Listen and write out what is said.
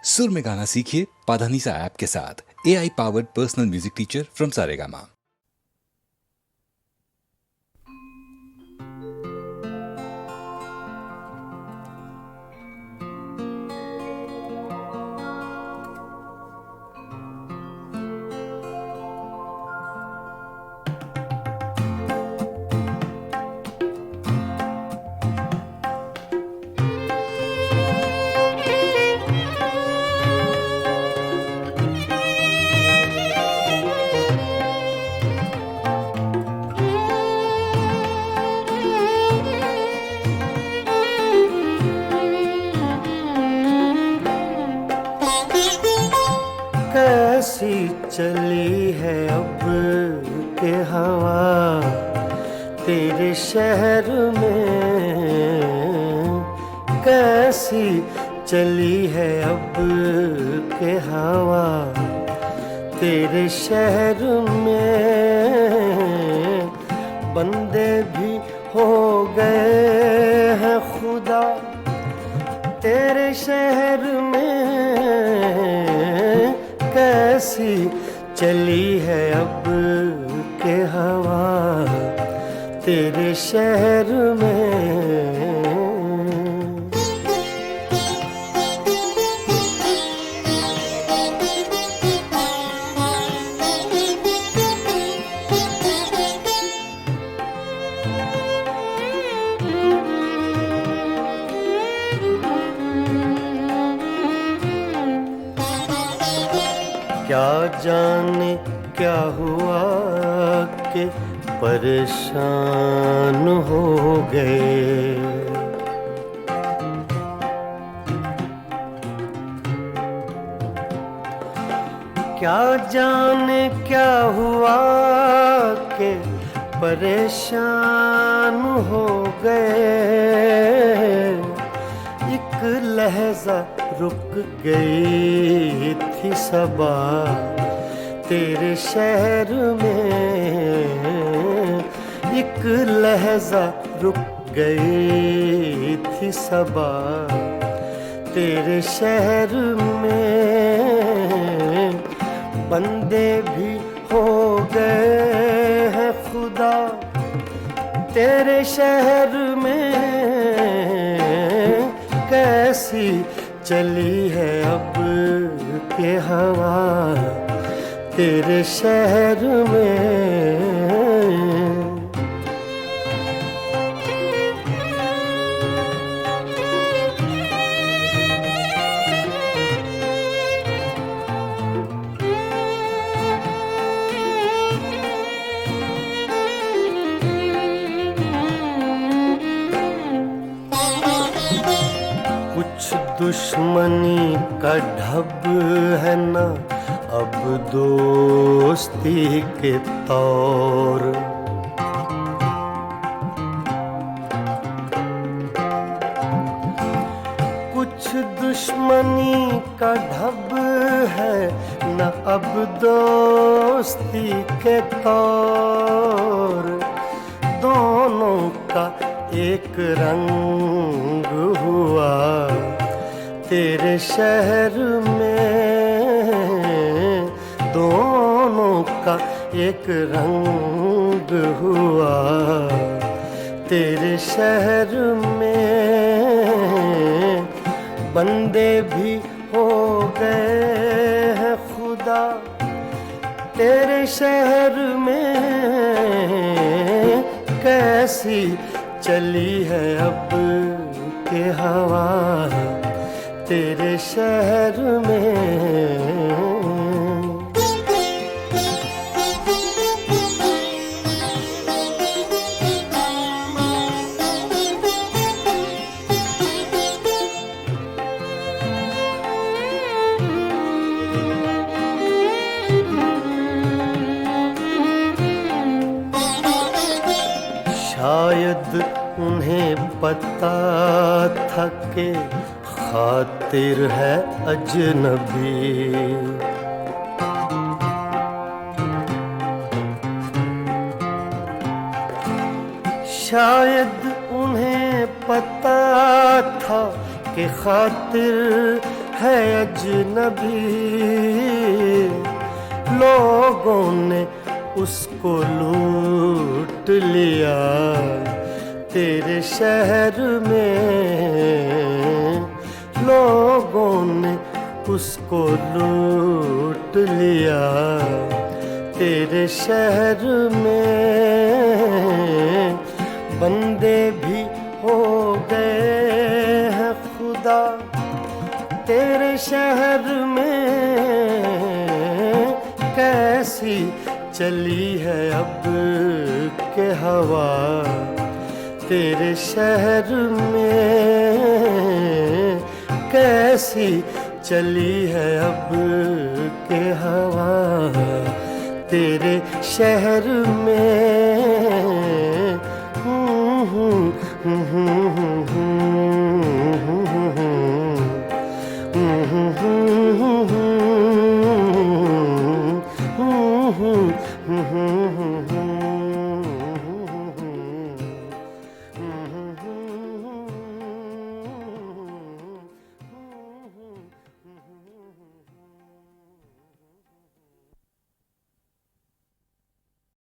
सुर में गाना सीखिए पाधानीसा ऐप के साथ। AI powered personal music teacher from Saregama. कैसी चली है अब के हवा तेरे शहर में, कैसी चली है अब के हवा तेरे शहर में। बंदे भी हो गए हैं खुदा तेरे शहर में, कैसी चली है अब के हवा तेरे शहर में। क्या जाने क्या हुआ कि परेशान हो गए, क्या जाने क्या हुआ कि परेशान हो गए। एक लहजा रुक गई थी सबा तेरे शहर में, एक लहजा रुक गई थी सबा तेरे शहर में। बंदे भी हो गए हैं खुदा तेरे शहर में, कैसी चली है अब के हवा तेरे शहर में। कुछ दुश्मनी का ढब है ना अब दोस्ती के तौर, कुछ दुश्मनी का ढब है ना अब दोस्ती के तौर। दोनों का एक रंग हुआ तेरे शहर में, दोनों का एक रंग हुआ तेरे शहर में। बंदे भी हो गए हैं खुदा तेरे शहर में, कैसी चली है अब के हवा तेरे शहर में। शायद उन्हें पता था कि खातिर है अजनबी, शायद उन्हें पता था कि खातिर है अजनबी, लोगों ने उसको लूट लिया तेरे शहर में, लोगों ने उसको लूट लिया तेरे शहर में। बंदे भी हो गए हैं खुदा तेरे शहर में, कैसी चली है अब के हवा तेरे शहर में, कैसी चली है अब के हवा तेरे शहर में।